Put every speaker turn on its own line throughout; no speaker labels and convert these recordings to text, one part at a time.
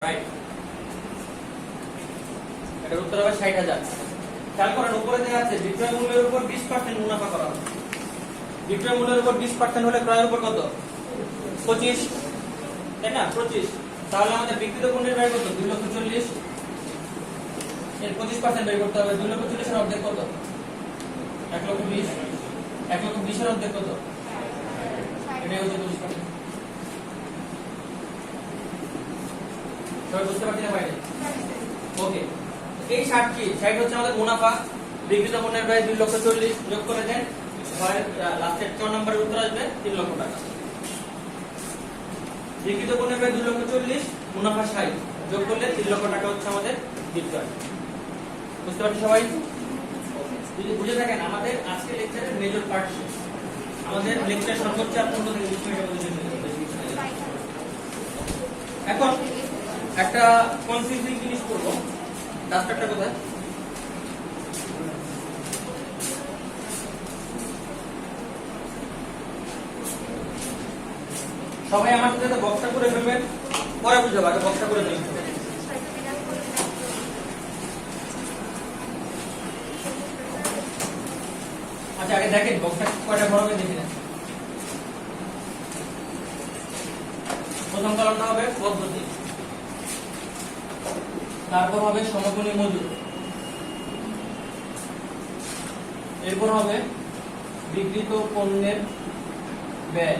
Right, এটার উত্তর হবে ৬০,০০০। খেয়াল করেন উপরে দেওয়া আছে বিক্রয় মূল্যের উপর 20% মুনাফা করা হবে। বিক্রয় মূল্যের উপর 20% হলে ক্রয়ের উপর কত? 25, তাই না? 25। তাহলে আমাদের বিক্রিত পণ্যের ব্যয় কত? 2,40,০০০। এর 25% ব্যয় করতে হবে। 2,40,০০০ এর অর্ধেক কত? 1,20,০০০। 1,20,০০০ এর অর্ধেক কত? এটাই হচ্ছে 25%। সবাই বুঝতে পারছি না বাইরে? ওকে, এই 60 হচ্ছে আমাদের মুনাফা। বিক্রিত পণ্যের ব্যয় 2,40,০০০ যোগ করে দেন, লাস্টের 4 নম্বরের উত্তর আসবে 3 লক্ষ টাকা। বিক্রিত পণ্যের ব্যয় 2,40,০০০, মুনাফা 60, যোগ করলে 3 লক্ষ টাকা হচ্ছে আমাদের বিক্রয়। বুঝতে পারছি সবাই? যদি বুঝে থাকেন আমাদের আজকে লেকচারের মেজর পার্ট শেষ। আমাদের লেকচার সর্বোচ্চ 15 থেকে 20 মিনিটের মধ্যে শেষ হয়ে যাবে। এখন একটা কনফিউজিং জিনিস করব। ডাস্টারটা কোথায়? সবাই আমার সাথে বক্সটা করে ফেলবেন, পরে বুঝতে পারবে। বক্সটা করে ফেলবেন। আচ্ছা, আগে দেখেন বক্সটা কয়টা ভরাবে দেখে নেন। প্রথম কলামটা হবে পদ্ধতি, তারপর হবে সমকোণী মজুর, এরপর হবে বিক্রিত পণ্যের ব্যয়,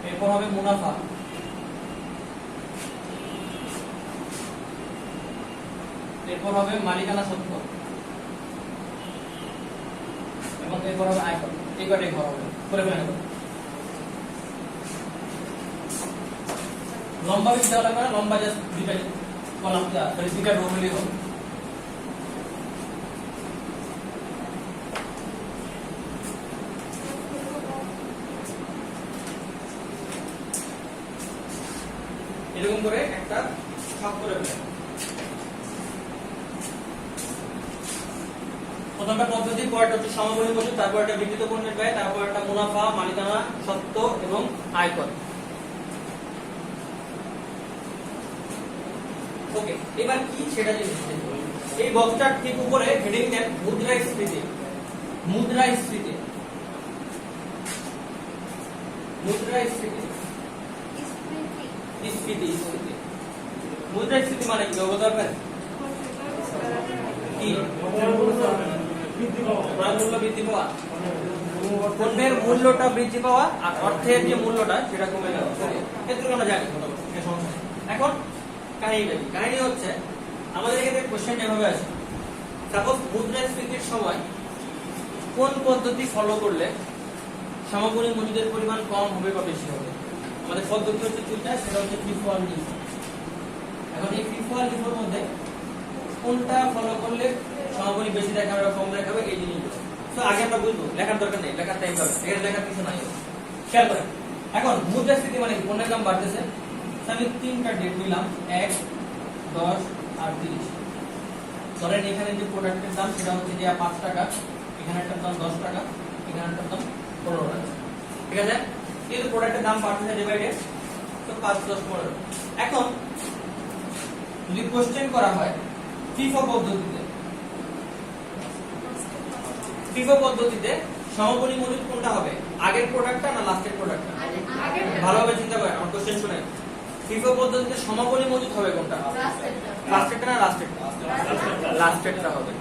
এরপর হবে মুনাফা, এরপর হবে মালিকানা সত্ত্ব, এবং এরপর হবে আয়কর। এই কয়টাই ঘর হবে, করে ফেলেন। লম্বা বেশি দেওয়া লাগবে না, লম্বা জাস্ট দুইটা কলাম, দুইটা রো হলেই হবে। এরকম করে একটা ছক করে ফেলেন। প্রথমটা পদ্ধতি, পরেরটা হচ্ছে সমকোণী মজুর, তারপর একটা বিক্রিত পণ্যের ব্যয়, তারপর একটা মুনাফা, মালিকানা সত্ত্ব এবং আয়কর। ওকে, এবার কি সেটা জিনিস এই বক্সটার ঠিক উপরে হেডিং দেন মুদ্রাস্ফীতি। মুদ্রাস্ফীতি, মুদ্রাস্ফীতি, স্ফীতি, স্ফীতি। মুদ্রাস্ফীতি মানে কি বলতে পারবেন? কি? মূল্য বৃদ্ধি পাওয়া, পণ্যের মূল্যটা বৃদ্ধি পাওয়া আর অর্থের যে মূল্যটা সেটা কমে যাওয়া। এটুকু আমরা জানি মোটামুটি, সমস্যা নেই। এখন কাহিনীটা কি? কাহিনী হচ্ছে আমাদের এখানে কোশ্চেন এভাবে আছে, সাপোজ মুদ্রাস্ফীতির সময় কোন পদ্ধতি ফলো করলে সমকোণী মজুদের পরিমাণ কম হবে বা বেশি হবে। আমাদের পদ্ধতি হচ্ছে দুইটা, সেটা হচ্ছে FIFO আর LIFO। এখন এই FIFO আর LIFOর মধ্যে কোনটা ফলো করলে সমকোণী বেশি দেখাবে বা কম দেখাবে, এই জিনিসগুলো তো আগে আমরা বুঝবো। লেখার দরকার নেই, লেখার টাইম পাবে, এখানে লেখার কিছু নাই। খেয়াল করেন, এখন মুদ্রাস্ফীতি মানে কি? পণ্যের দাম বাড়তেছে। আমি 3টা ডেট নিলাম, 1, 10 আর 30। ধরেন এখানে যে প্রোডাক্টের দাম সেটা হচ্ছে যে 5 টাকা, এখানে একটা দাম 10 টাকা, এখানে একটা দাম 15 টাকা। ঠিক আছে? কিন্তু প্রোডাক্টের দাম বাড়তেছে ডিভাইডেড, তো 5, 10, 15। এখন যদি কোশ্চেন করা হয় FIFO পদ্ধতিতে, FIFO পদ্ধতিতে সমকোণী মজুদ কোনটা হবে? আগের প্রোডাক্টটা না লাস্টের প্রোডাক্টটা? ভালোভাবে চিন্তা করেন, আমার কোশ্চেন শুনেন। FIFO পদ্ধতিতে সমকোণী মজুদ হবে কোনটা? লাস্টেরটা না লাস্টেরটা? লাস্টেরটা হবে।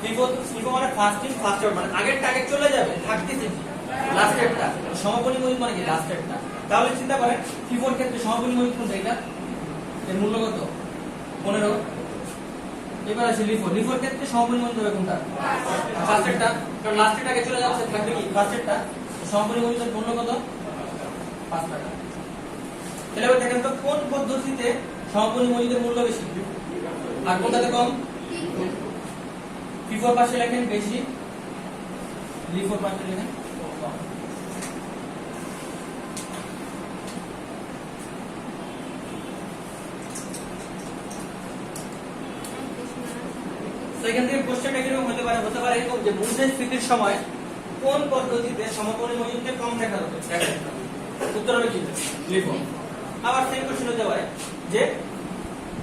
FIFO মানে ফার্স্ট ইন ফার্স্ট আউট, মানে আগেরটা আগে চলে যাবে, থাকতেছে কি লাস্টেরটা। সমকোণী মজুদ মানে কি? লাস্টেরটা। তাহলে চিন্তা করেন FIFOর ক্ষেত্রে সমকোণী মজুদ কোনটা? এটা এর মূল্য কত? 15। এবার আছে LIFO। LIFOর ক্ষেত্রে সমকোণী মজুদ হবে কোনটা? ফার্স্টেরটা, কারণ লাস্টেরটা আগে চলে যাচ্ছে, থাকবে কি ফার্স্টেরটা। সমকোণী মজুদের মূল্য কত? 5 টাকা। তাহলে এবার দেখেন তো কোন পদ্ধতিতে সমকোণী মজুদের মূল্য বেশি আর কোনটাতে কম? FIFOর পাশে লেখেন বেশি, LIFOর পাশে লেখেন কম। সেখান থেকে কোশ্চেনটা কিরকম হতে পারে এরকম যে মুদ্রাস্ফীতির সময় কোন পদ্ধতিতে সমকোণী মজুদকে কম দেখা যাবে? উত্তর হবে কি? লিখো। আবার সেম কোশ্চেন হতে পারে যে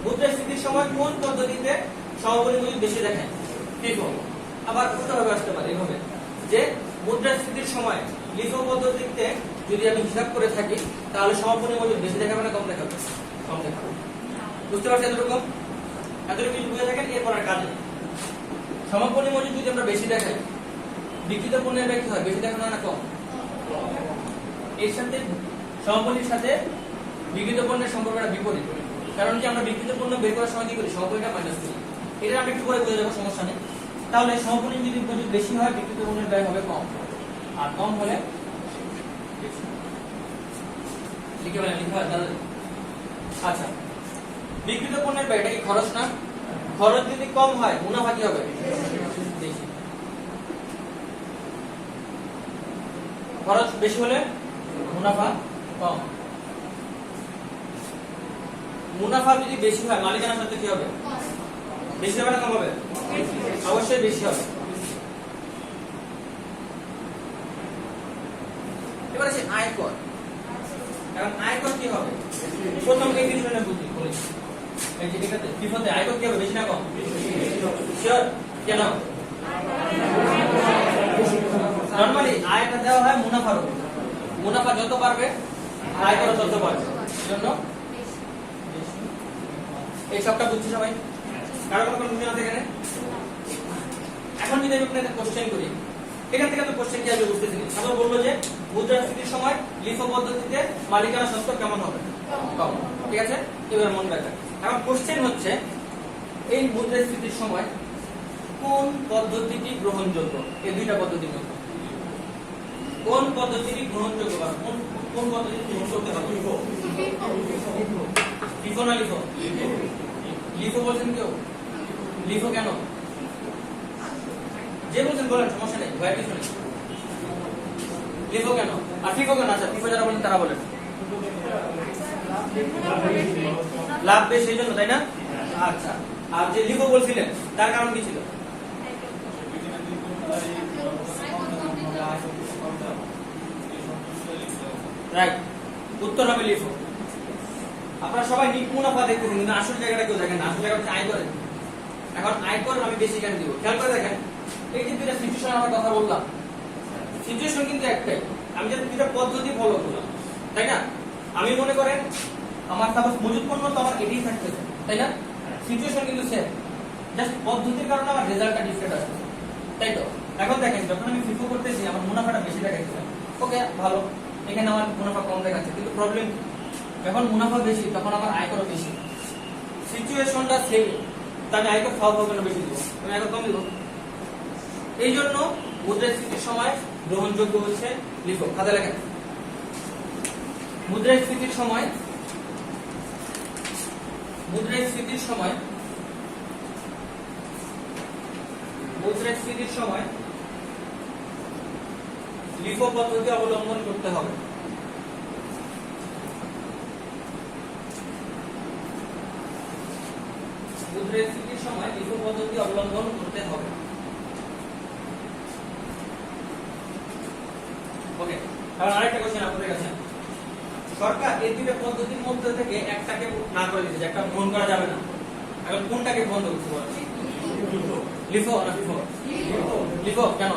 মুদ্রাস্ফীতির সময় কোন পদ্ধতিতে সমাপনী মজুদ বেশি দেখায় লিফো। আবার উল্টোভাবে আসতে পারে এভাবে যে মুদ্রাস্ফীতির সময় লিফো পদ্ধতিতে যদি আমি হিসাব করে থাকি তাহলে সমাপনী মজুদ বেশি দেখাবে না কম দেখাবে? কম দেখাবে। বুঝতে পারছেন এতটুকু? এতটুকু যদি বুঝে থাকেন এরপর আর কাজ নেই। সমাপনী মজুদ যদি আমরা বেশি দেখাই বিক্রিত পণ্যের ব্যয় কি হয়? বেশি দেখানো না কম? এর সাথে সমাপনীর সাথে বিক্রিত পণ্যের সম্পর্কটা বিপরীত। কারণ কি আমরা বিক্রিত পণ্য বের করার সময় কি করি? সমাপনীটা মাইনাস করি। এটা আমরা একটু পরে বুঝে যাবো, সমস্যা নেই। তাহলে সমাপনী যদি মজুদ বেশি হয় বিক্রিত পণ্যের ব্যয় হবে কম, আর কম হলে লিখে বলেন লিখে হয়। আচ্ছা, বিক্রিত পণ্যের ব্যয়টা কি খরচ না? খরচ যদি কম হয় মুনাফা কি হবে? বেশি। খরচ বেশি হলে মুনাফা কম। মুনাফা যদি বেশি হয় মালিকানা সত্ত্বে কি হবে? বেশি হবে না কম হবে? অবশ্যই বেশি হবে। এবার আছে আয়কর। কারণ আয়কর কি হবে? প্রথম ডেফিনিশনে বুঝি বলেছি এই যে এটাতে বিপদে আয়কর কি হবে? বেশি না কম? শিওর? কেন? নরমালি আয়টা দেওয়া হয় মুনাফার উপর। মুনাফা যত বাড়বে আয়কর তত বাড়বে। এজন্য এই সবটা বুঝছি সবাই? কারো কোনো কনফিউশন আছে এখানে? এখন যদি আমি আপনাদের কোশ্চেন করি, এখান থেকে তো কোশ্চেন কি আসবে বুঝতেছি না। আমরা বলবো যে মুদ্রাস্ফীতির সময় লিফো পদ্ধতিতে মালিকানা শতকরা কেমন হবে? কম। ঠিক আছে? এবার মনে রাখবেন। এখন কোশ্চেন হচ্ছে এই মুদ্রাস্ফীতির সময় কোন পদ্ধতিটি গ্রহণযোগ্য? এই দুইটা পদ্ধতির মধ্যে কোন পদ্ধতিটি গ্রহণযোগ্য বা কোন পদ্ধতি গ্রহণ করতে হবে? লিফো না লিফো? লিফো বলছেন কেউ? লিফো কেন? যে বলছেন বলেন, সমস্যা নেই, ভয়ের কিছু নেই। লিফো কেন আর ফিফো কেন? আচ্ছা, ফিফো যারা বলেন তারা বলেন। লাভ বেশি সেই জন্য, তাই না? আচ্ছা, আর যে লিফো বলছিলেন তার কারণ কি ছিল? রাইট, উত্তর হবে লিফো। আপনারা সবাই নিট মুনাফা দেখতেছেন কিন্তু আসল জায়গাটা কেউ দেখেন না। আসল জায়গাটা হচ্ছে আয়কর। এখন আয়কর আমি বেশি কেন দিব? খেয়াল করে দেখেন, এই যে দুইটা সিচুয়েশন আমরা কথা বললাম, সিচুয়েশন কিন্তু একটাই। আমি যদি দুইটা পদ্ধতি ফলো করলাম, তাই না? আমি মনে করেন আমার সাপোজ মজুদ পণ্য তো আমার এটাই থাকতেছে, তাই না? সিচুয়েশন কিন্তু সেম, জাস্ট পদ্ধতির কারণে আমার রেজাল্টটা ডিফারেন্ট আসছে, তাই তো? এখন দেখেন, যখন আমি ফিফো করতেছি আমার মুনাফাটা বেশি দেখাচ্ছে, ওকে ভালো, এখানে আমার মুনাফা কম দেখাচ্ছে, কিন্তু প্রবলেম যখন মুনাফা বেশি তখন আমার আয়করও বেশি। সিচুয়েশনটা সেম, তাহলে আয়কর ফাও কেন বেশি দিব? আমি আয়কর কম দিব। এই জন্য মুদ্রাস্ফীতির সময় গ্রহণযোগ্য হচ্ছে লিফো। খাতা লেখেন, মুদ্রাস্ফীতির সময় লিফো পদ্ধতি অবলম্বন করতে হবে। মুদ্রাস্ফীতির সময় লিফো পদ্ধতি অবলম্বন করতে হবে। ওকে, তাহলে আরেকটা কোশ্চেন আপনাদের কাছে। সরকার এই দুইটা পদ্ধতির মধ্যে থেকে একটাকে না করে দিয়েছে, একটা গ্রহণ করা যাবে না। এখন কোনটাকে বন্ধ করতে বলে? লিফো না ফিফো? লিফো কেন?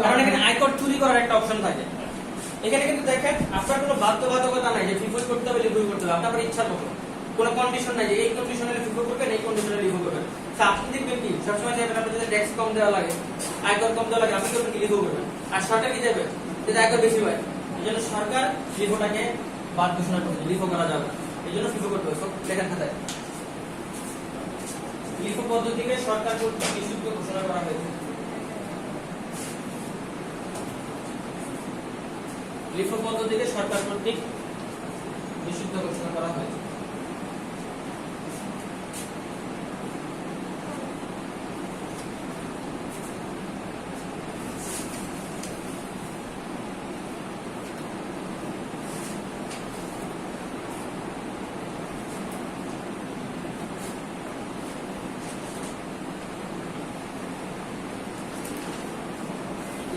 কারণ এখানে আয়কর চুরি করার একটা অপশন থাকে। এখানে কিন্তু দেখেন আপনার কোনো বাধ্যবাধকতা নাই যে ফিফো করতে হবে লিফো করতে হবে, আপনার ইচ্ছা মতো। কোনো কন্ডিশন নাই যে এই কন্ডিশনে ফিফো করবেন, এই কন্ডিশনে লিফো করবেন। আপনি দেখবেন কি সবসময় চাইবেন আপনার যদি ট্যাক্স কম দেওয়া লাগে, আয়কর কম দেওয়া লাগে, আপনি করবেন কি লিফো করবেন। আর সরকার কি চাইবে? যদি আয়কর বেশি হয়। এই জন্য সরকার লিফোটাকে বাদ ঘোষণা করছে, লিফো করা যাবে না। এই জন্য ফিফো করতে হবে। সব লেখা খাতায় লিফো পদ্ধতিকে সরকার কর্তৃক নিষিদ্ধ ঘোষণা করা হয়েছে। লিফো পদ্ধতিকে সরকার কর্তৃক নিষিদ্ধ ঘোষণা করা হয়েছে।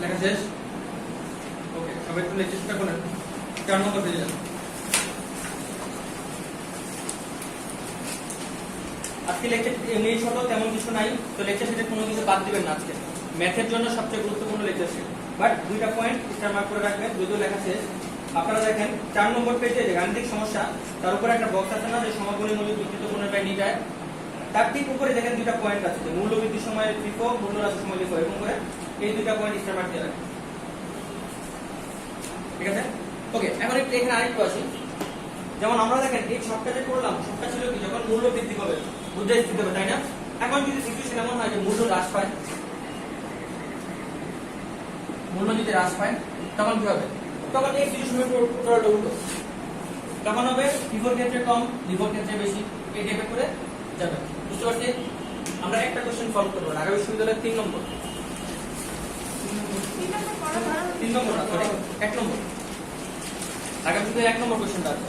লেখা শেষ? ওকে, সবাই একটু চেষ্টা করেন। 4 নম্বর পেজে যান। আজকে লেকচার এমনি ছোট, তেমন কিছু নাই, তো লেকচার সেটে কোনো কিছু বাদ দিবেন না আজকে। ম্যাথের জন্য সবচেয়ে গুরুত্বপূর্ণ লেকচার সেট, বাট দুইটা পয়েন্ট স্টার মার্ক করে রাখবেন, যদিও লেখা শেষ। আপনারা দেখেন 4 নম্বর পেজে যে গাণিতিক সমস্যা, তার উপরে একটা বক্স আছে না, যে সমাকলন মূল্য বিকৃত কোণের ব্যয় নির্ণয়, তার ঠিক উপরে দেখেন দুইটা পয়েন্ট আছে, যে মূল্য বৃদ্ধির সময় লিখো, মূল্য হ্রাসের সময় লিখো, এরকম করে এই দুইটা পয়েন্ট স্টার মার্ক দিয়ে রাখেন, ঠিক আছে? ওকে, এখন একটু এখানে আরেকটু আসি। যেমন আমরা দেখেন এই সবটা যে করলাম, সবটা ছিল কি, যখন মূল্য বৃদ্ধি হবে মুদ্রাস্ফীতি হবে, তাই না? এখন যদি সিচুয়েশন এমন হয় যে মূল্য হ্রাস পায়, মূল্য যদি হ্রাস পায়, তখন কি হবে? তখন এই সিচুয়েশনের টোটালটা উল্টো, তখন হবে বিফোর ক্ষেত্রে কম, বিফোর ক্ষেত্রে বেশি, এই টাইপে করে যাবে। বুঝতে পারছি? আমরা একটা কোশ্চেন সলভ করব, ঢাকা বিশ্ববিদ্যালয়ের 3 নম্বর, 3 নম্বর না, সরি 1 নম্বর, ঢাকা বিশ্ববিদ্যালয়ের 1 নম্বর কোশ্চেনটা আছে।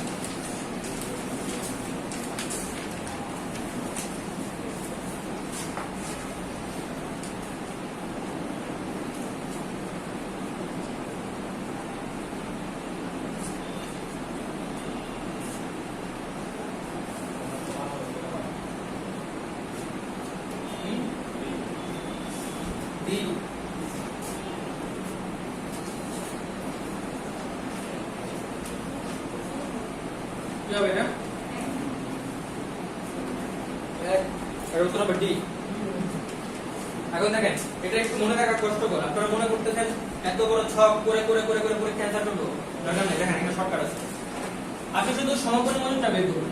কি হবে এটা? এর উত্তর হবে ডি। এখন দেখেন, এটা একটু মনে রাখা কষ্টকর। আপনারা মনে করতেছেন এত বড় ছক করে করে করে করে করে ক্যান্সার করবো, দরকার নেই। দেখেন এখানে শর্টকাট আছে, আপনি শুধু সমাপনী মজুদটা বের করুন।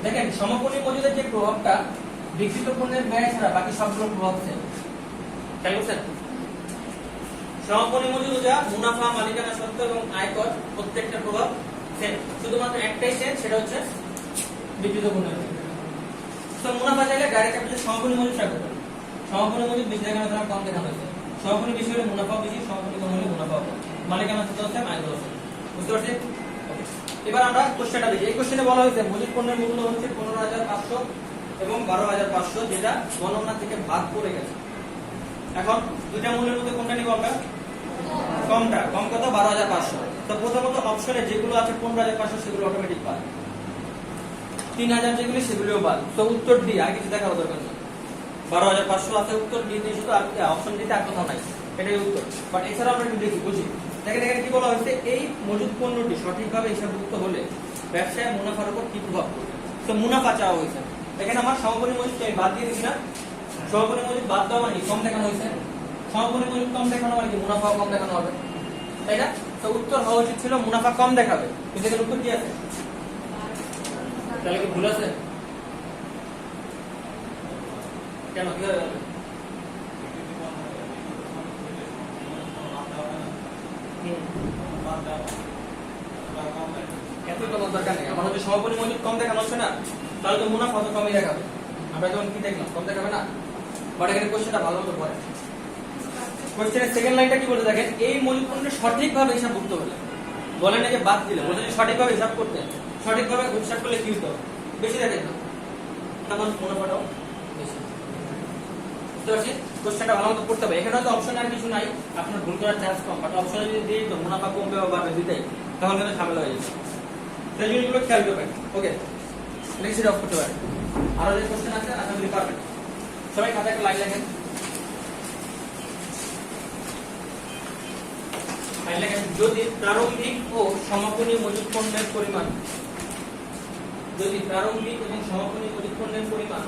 দেখেন সমাপনী মজুদের যে প্রভাবটা বিকৃত পণ্যের ব্যয় ছাড়া বাকি সবগুলো প্রভাব সেম, খেয়াল করছেন? সমাপনী মজুদ যা মুনাফা, মালিকানা সত্ত্ব এবং আয়কর প্রত্যেকটা প্রভাব সেম, শুধুমাত্র একটাই চেঞ্জ, সেটা হচ্ছে বিকৃত পণ্যের ব্যয়। তো মুনাফা চাইলে ডাইরেক্ট আপনি সমাপনী মজুদ রাখবেন, সমাপনী মজুদ বেশি দেখানো হয়েছে, কম দেখানো হয়েছে। সমাপনী বেশি হলে মুনাফা বেশি, সমাপনী কম হলে মুনাফা কম, মালিকানা সত্ত্ব হচ্ছে আয়কর হচ্ছে। বুঝতে পারছেন? এবার আমরা কোশ্চেনটা দেখি। এই কোশ্চেনে বলা হয়েছে মজুদ পণ্যের মূল্য হচ্ছে 15,500 এবং 12,500, যেটা গণনা থেকে ভাগ করে গেছে। এখন দুইটা মূল্যের মধ্যে কোনটা নিব আমরা? কমটা। কম কত? 12,500। তো প্রথমত অপশনে যেগুলো আছে 15,500 সেগুলো অটোমেটিক বাদ, 3,000 যেগুলো সেগুলোও বাদ। তো উত্তর ডি, আর কিছু দেখার দরকার নেই। 12,500 আছে, উত্তর ডি দিয়ে শুধু অপশন ডিতে আর কোথাও নাই, এটাই উত্তর। বাট এছাড়া আমরা একটু দেখি, বুঝি। দেখেন এখানে কি বলা হয়েছে, এই মজুদ পণ্যটি সঠিকভাবে হিসাবভুক্ত হলে ব্যবসায় মুনাফার উপর কি প্রভাব পড়বে। তো মুনাফা চাওয়া হয়েছে, এখানে আমার সমাপনী মজুদকে আমি বাদ দিয়ে দিচ্ছি না। সমাপনী মজুদ বাদ দেওয়া মানে কম দেখানো হয়েছে, সমাপনী মজুদ কম দেখানো মানে কি মুনাফাও কম দেখানো হবে, তাই না? তো উত্তর হওয়া উচিত ছিল মুনাফা কম দেখাবে, কিন্তু এখানে উত্তর কি আছে? তাহলে কি ভুল আছে? কেন, কি হবে? দরকার নেই, আমার হচ্ছে সমাপনী মজুদ কম দেখানো হচ্ছে না, তাহলে তো মুনাফা তো কমই দেখাবে। আমরা যখন কি দেখলাম, কম দেখাবে না। বাট এখানে কোশ্চেনটা ভালো মতো পড়ে। কোশ্চেনের সেকেন্ড লাইনটা কি বলতে দেখেন, এই মজুদ পণ্যটা সঠিকভাবে হিসাবভুক্ত হলে, বলে না যে বাদ দিলে, বলে যে সঠিকভাবে হিসাব করতে, সঠিকভাবে হিসাব করলে কি হতো? বেশি দেখেন না, তখন মুনাফাটাও বেশি। বুঝতে পারছি? কোশ্চেনটা ভালো মতো পড়তে হবে। এখানে হয়তো অপশন আর কিছু নাই, আপনার ভুল করার চান্স কম, বাট অপশনে যদি দিয়ে তো মুনাফা কমবে বা বাড়বে দুইটাই, তখন কিন্তু ঝামেলা হয়ে যাবে। সেই জিনিসগুলো খেয়াল করবেন। ওকে, নেক্সট অফ করতে পারেন। আরো যে কোশ্চেন আছে আশা করি পারবেন। সবাই খাতায় একটা লাইন লেখেন। যদি প্রারম্ভিক ও সমাপনী মজুদ পণ্যের পরিমাণ, যদি প্রারম্ভিক এবং সমাপনী মজুদ পণ্যের পরিমাণ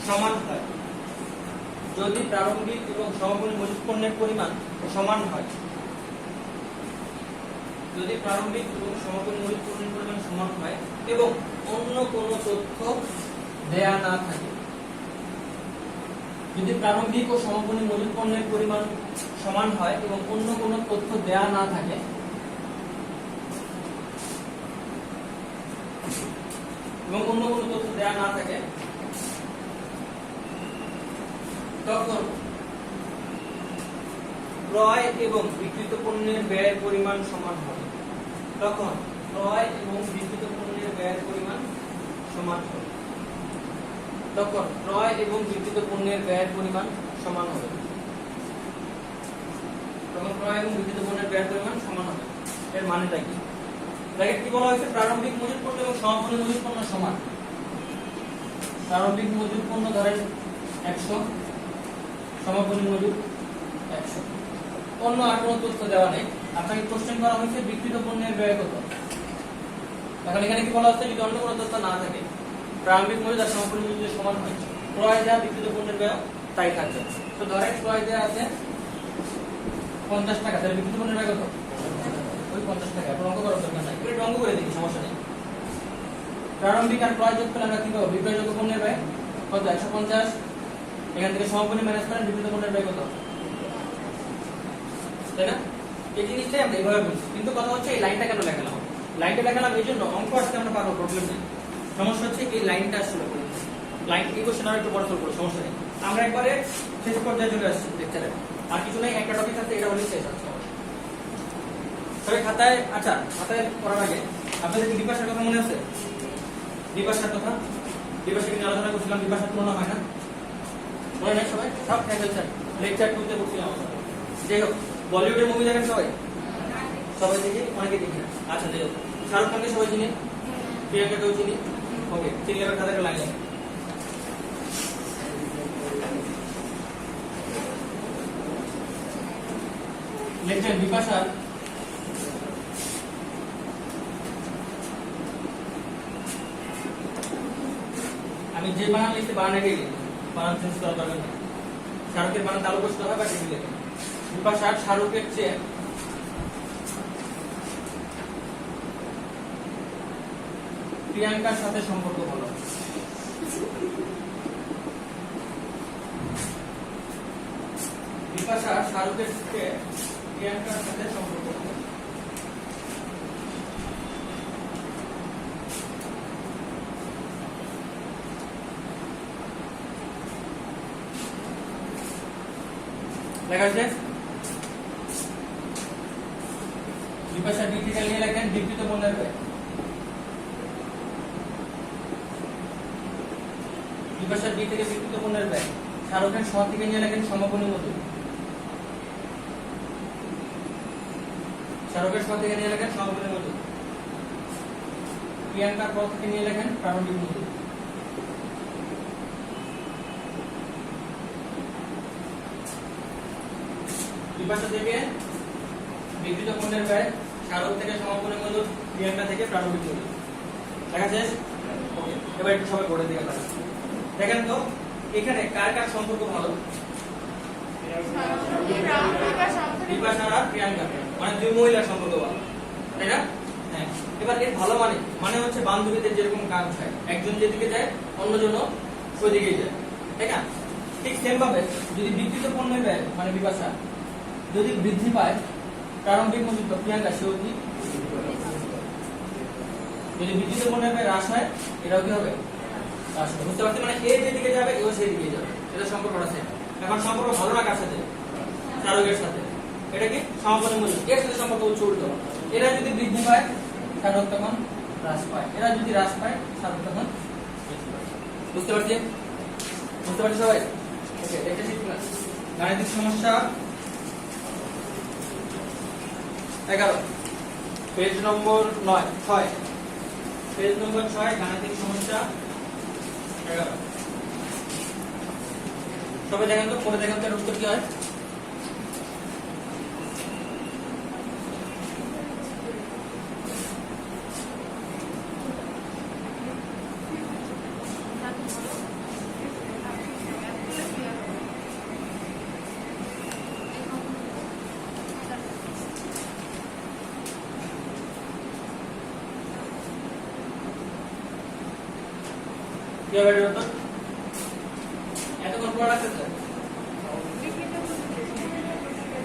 সমান হয়, যদি প্রারম্ভিক এবং সমাপনী মজুদ পণ্যের পরিমাণ সমান হয়, যদি প্রারম্ভিক এবং সমাপনী মজুদ পণ্যের পরিমাণ সমান হয় এবং অন্য কোনো তথ্য দেয়া না থাকে, যদি প্রারম্ভিক ও সমাপনী মজুদ পণ্যের পরিমাণ সমান হয় এবং অন্য কোনো তথ্য দেয়া না থাকে, তখন ক্রয় এবং বিক্রিত পণ্যের ব্যয়ের পরিমাণ সমান হবে। তখন ক্রয় এবং বিক্রিত পণ্যের ব্যয়ের পরিমাণ সমান হবে। তখন ক্রয় এবং বিক্রিত পণ্যের ব্যয়ের পরিমাণ সমান হবে। তখন ক্রয় এবং বিক্রিত পণ্যের ব্যয়ের পরিমাণ সমান হবে। এর মানেটা কি? ব্র্যাকেট কি বলা হয়েছে? প্রারম্ভিক মজুত পণ্য এবং সমাপনী মজুত পণ্য সমান। প্রারম্ভিক মজুত পণ্য ধরেন 100, সমাপনী মজুত 100। অন্য আর কোনো তথ্য দেওয়া নেই। আপনাকে কোশ্চেন করা হয়েছে বিক্রিত পণ্যের ব্যয় কত। এখন এখানে কি বলা হচ্ছে, যদি অন্য কোনো তথ্য না থাকে, প্রারম্ভিক মজুত আর সমাপনী মজুত সমান হয়, ক্রয় যা বিক্রিত পণ্যের ব্যয় তাই থাকবে। তো ধরেন ক্রয় দেওয়া আছে 50 টাকা, তাহলে বিক্রিত পণ্যের ব্যয় কত? ওই 50 টাকা। এখন অঙ্ক করার দরকার নাই, এটা অঙ্ক করে দেখি, সমস্যা নেই। প্রারম্ভিক আর ক্রয় যোগ করলে আমরা কি পাবো? বিক্রয়যোগ্য পণ্যের ব্যয় কত? 150। এখান থেকে সমাপনী মাইনাস করেন, বিক্রিত পণ্যের ব্যয় কত? তাই না? এই জিনিসটাই আমরা এইভাবে বলছি। কিন্তু কথা হচ্ছে এই লাইনটা কেন লেখালাম? লাইনটা লেখালাম এই জন্য, অঙ্ক আসতে আমরা পারবো, প্রবলেম নেই। সমস্যা হচ্ছে এই লাইনটা আসলে করি লাইন এই কোশ্চেন আর একটু বড় সর করো, সমস্যা নেই। আমরা একবারে শেষ পর্যায়ে চলে আসছি লেকচারে, আর কিছু নেই, একটা টপিক আছে, এটা হলেই শেষ আছে। তবে খাতায়, আচ্ছা খাতায় পড়ার আগে আপনাদের কি বিপাশার কথা মনে আছে? বিপাশার কথা, বিপাশা নিয়ে আলোচনা করছিলাম, বিপাশার তুলনা হয় না, মনে নাই সবাই? সব খেয়ে ফেলছেন, লেকচার টুতে পড়ছিলাম। যাই হোক, বলিউডের মুভি দেখেন সবাই? সবাই দেখি, অনেকে দেখি না। আচ্ছা যাই হোক, শাহরুখ খানকে সবাই চিনি, প্রিয়াঙ্কাকেও চিনি। ওকে, চিনলে এবার খাতাকে লাইন লাগে। লিখছেন বিপাশার আমি যে বানান লিখতে বানানেরই লিখি, বানান চেঞ্জ করা দরকার নেই। শাহরুখের বানান তালু বসতে হবে বা টিভি লেখে। বিপাশার শাহরুখের চেয়ে প্রিয়াঙ্কার সাথে সম্পর্ক ভালো। বিপাশার শাহরুখের চেয়ে প্রিয়াঙ্কার সাথে সম্পর্ক ভালো। লেখা আছে বিপাশা বি থেকে নিয়ে লেখেন বিক্রিত পণ্যের ব্যয়। বিপাশা বি থেকে বিক্রিত পণ্যের ব্যয়। শাহরুখের স থেকে নিয়ে লেখেন সমাপনী মজুত। শাহরুখের স থেকে নিয়ে লেখেন সমাপনী মজুত। প্রিয়াঙ্কার প থেকে নিয়ে লেখেন প্রারম্ভিক মজুত। বিপাশা থেকে বিক্রিত পণ্যের ব্যয়, শাহরুখ থেকে সমাপনী মজুত, প্রিয়াঙ্কা থেকে প্রারম্ভিক মজুত। দেখা শেষ? ওকে, এবার একটু সবাই বোর্ডের দিকে তাকান। দেখেন তো এখানে কার কার সম্পর্ক ভালো? বিপাশা আর প্রিয়াঙ্কা, মানে দুই মহিলার সম্পর্ক ভালো, তাই না? হ্যাঁ। এবার এর ভালো মানে হচ্ছে বান্ধবীদের যেরকম কাজ হয়, একজন যেদিকে যায় অন্যজন ওইদিকেই যায়, তাই না? ঠিক সেম ভাবে যদি বিক্রিত পণ্যের ব্যয় মানে বিপাশা যদি বৃদ্ধি পায়, প্রারম্ভিক মজুত প্রিয়াঙ্কা সেও কি? যদি বিক্রিত পণ্যের ব্যয় হ্রাস হয়, এটাও কি হবে? হ্রাস হবে। বুঝতে পারছেন? মানে এ যেদিকে যাবে এও সেদিকে যাবে, এটা সম্পর্ক আছে। এখন সম্পর্ক ভালো না কার সাথে? শাহরুখের সাথে। এটা কি সমাপনী মজুত, এর সাথে সম্পর্ক হচ্ছে উল্টো। এরা যদি বৃদ্ধি পায়, শাহরুখ তখন হ্রাস পায়, এরা যদি হ্রাস পায়, শাহরুখ তখন বৃদ্ধি পায়। বুঝতে পারছেন? বুঝতে পারছেন সবাই? ওকে, এটা ঠিক না? গাণিতিক সমস্যা 11, পেজ নম্বর 6, পেজ নম্বর 6, গাণিতিক সমস্যা 11। সবাই দেখেন তো, পরে দেখেন তো এর উত্তর কি হয়। কি হবে এর উত্তর? এতক্ষণ পড়া লাগছে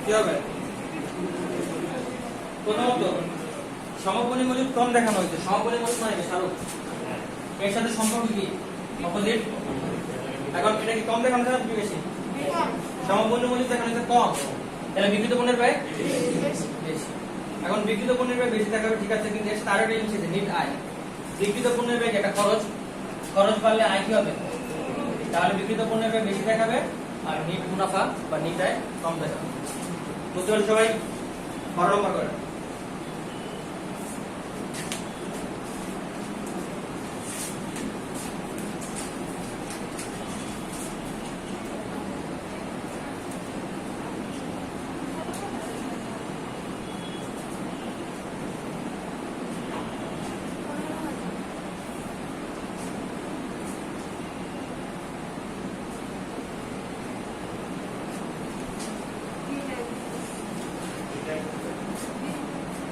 কি হবে? প্রথমত সমাপনী মজুত কম দেখানো হয়েছে। সমাপনী মজুত মানে শাহরুখ, এর সাথে সম্পর্ক কি? অপোজিট। এখন এটা কি কম দেখানো হয়েছে না বেশি? সমাপনী মজুত দেখানো হয়েছে কম, তাহলে বিক্রিত পণ্যের ব্যয় বেশি। এখন বিক্রিত পণ্যের ব্যয় বেশি দেখাবে, ঠিক আছে, কিন্তু এর সাথে আরো একটা জিনিস আছে, নিট আয়। বিক্রিত পণ্যের ব্যয় একটা খরচ, খরচ বাড়লে আয় কি হবে? তাহলে বিক্রিত পণ্যের ব্যয় বেশি দেখাবে আর নিট মুনাফা বা নিট আয় কম দেখাবে। বুঝতে পারছেন সবাই? 12 নম্বর করে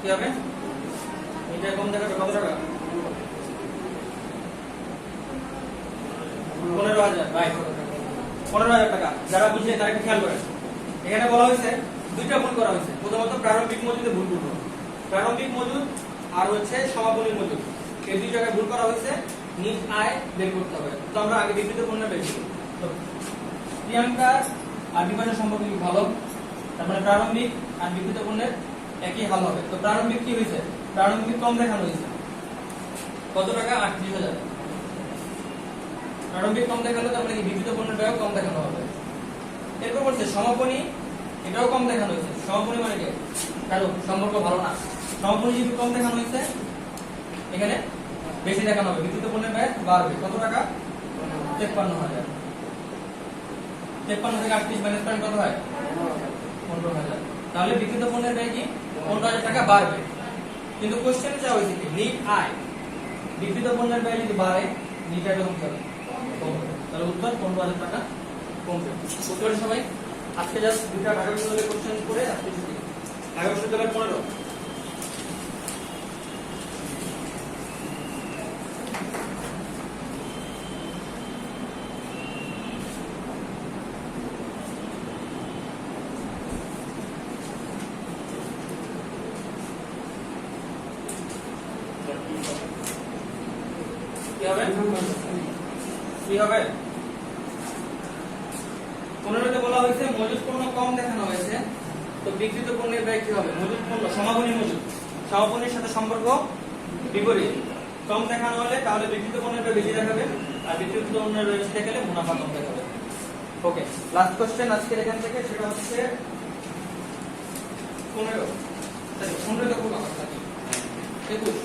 কি হবে? এটা কম দেখাবে কত টাকা? 15,000 ভাই, 15,000 টাকা। যারা বুঝলে তারা একটু খেয়াল করেন। এখানে বলা হয়েছে দুইটা ভুল করা হয়েছে। প্রথমত প্রারম্ভিক মজুদে ভুল করব। প্রারম্ভিক মজুদ আর হচ্ছে সমাপনী মজুদ, এই দুই জায়গায় ভুল করা হয়েছে। নিট আয় বের করতে হবে। তো আমরা আগে বিক্রিত পণ্য বের করি। তো প্রিয়াঙ্কা আর বিপাশার সম্পর্ক কি ভালো? তার মানে প্রারম্ভিক আর বিক্রিত পণ্যের একই হাল হবে। তো প্রারম্ভিক কি হয়েছে? প্রারম্ভিক কম দেখানো হয়েছে। কত টাকা? 38,000। প্রারম্ভিক কম দেখালো, তার মানে কি বিক্রিত পণ্যের ব্যয় কম দেখানো হবে। এরপর বলছে সমাপনী, এটাও কম দেখানো হয়েছে। সমাপনী মানে কি? কারণ সম্পর্ক ভালো না। সমাপনী যদি কম দেখানো হয়েছে, এখানে বেশি দেখানো হবে। বিক্রিত পণ্যের ব্যয় বাড়বে। কত টাকা? 53,000। 53 থেকে 38 মাইনাস করেন কত হয়? 15,000। তাহলে বিক্রিত পণ্যের ব্যয় কি 15,000 টাকা বাড়বে। কিন্তু কোশ্চেনে চাওয়া হয়েছে কি নিট আয়, বিক্রিত পণ্যের ব্যয় যদি বাড়ে নিট আয় কমতে হবে, তাহলে উত্তর 15,000 টাকা কমবে। বুঝতে পারছেন সবাই? আজকে জাস্ট দুটো ঢাকা বিশ্ববিদ্যালয়ের কোশ্চেন করে আজকে ছুটি। ঢাকা বিশ্ববিদ্যালয়ের 15। কি হবে? কি হবে? 15তে বলা হয়েছে মজুদ পণ্য কম দেখানো হয়েছে, তো বিক্রিত পণ্যের ব্যয় কি হবে? মজুদ পণ্য সমাপনী মজুদ, সমাপনীর সাথে সম্পর্ক বিপরীত। কম দেখানো হলে তাহলে বিক্রিত পণ্যের ব্যয় বেশি দেখাবে, আর বিক্রিত পণ্যের ব্যয় বেশি দেখালে মুনাফা কম দেখাবে। ওকে, লাস্ট কোশ্চেন আজকের এখান থেকে, সেটা হচ্ছে 15। 15 দেখো কথা থাকে 21।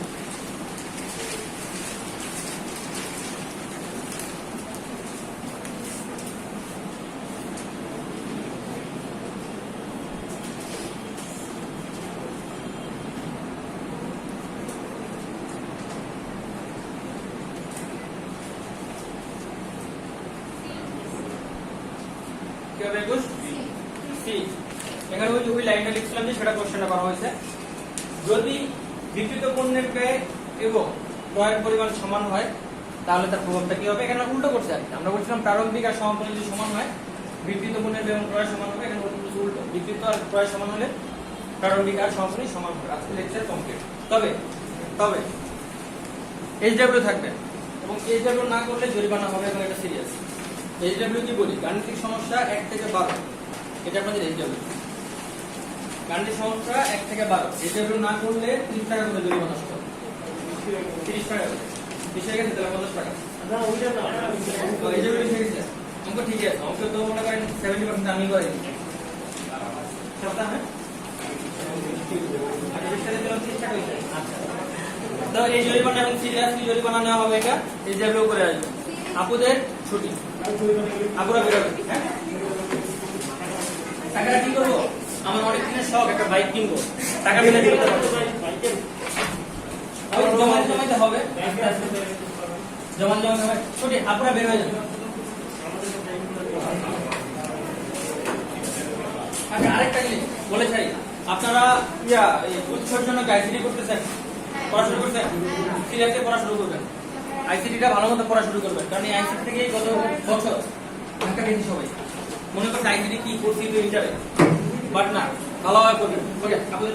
কি হবে 21? সি। এখানে ওই লাইনটা লিখছিলাম যে সেটা কোশ্চেনটা করা হয়েছে। যদি বিক্রিত পণ্যের ব্যয় এবং ক্রয়ের পরিমাণ সমান হয় তাহলে তার প্রভাবটা কি হবে? এখানে উল্টো করছে আর কি। আমরা বলছিলাম প্রারম্ভিক আর সমাপনী যদি সমান হয় বিক্রিত পণ্যের ব্যয় এবং ক্রয় সমান হবে। এখানে বলছি উল্টো, বিক্রিত আর ক্রয় সমান হলে প্রারম্ভিক আর সমাপনী সমান হবে। আজকে লেকচার কমপ্লিট। তবে তবে এইচডব্লিউ থাকবে, এবং এইচডব্লিউ না করলে জরিমানা হবে, এবং এটা সিরিয়াস। এইচডব্লিউ কি বলি? গাণিতিক সমস্যা 1 থেকে 12, এটা আপনাদের এইচডব্লিউ। গাণিতিক সমস্যা 1 থেকে 12, এইচডব্লিউ না করলে 30 টাকা করে জরিমানা আসতে হবে। 30 টাকা, 20 টাকা দিতে হবে 50 টাকা। না ওইটা না, এইচডব্লিউ ঠিক আছে, অঙ্ক ঠিকই আছে। অঙ্ক তো মনে করেন 70% আমি করে দিই। সস্তা হয়? আচ্ছা 20 টাকা দিলাম, 30 টাকা হইছে। আচ্ছা, তো এই জরিমানা এবং সিরিয়াসলি জরিমানা নেওয়া হবে, এটা এইচডব্লিউ করে আসবে। আপুদের ছুটি, আপুরা বেরোবে। হ্যাঁ, টাকাটা কি করবো? আমার অনেক দিনের শখ একটা বাইক কিনবো, টাকা মিলে দিতে পারবো। জমাইতে হবে, জমাইতে হবে। ছুটি, আপুরা বের হয়ে যাবে। আচ্ছা, আরেকটা জিনিস বলে চাই, আপনারা উৎসর জন্য আইসিডি করতেছেন, পড়াশোনা করছেন, সিরিয়াসলি পড়াশোনা করবেন। আইসিডিটা ভালো মতো পড়া শুরু করবেন, কারণ এই আইসিডি থেকেই গত বছর ঢাকা গেছি সবাই। মনে করছে আইসিডি কি করছি ইন্টারে, বাট না, ভালোভাবে করবেন। ওকে, আপনাদের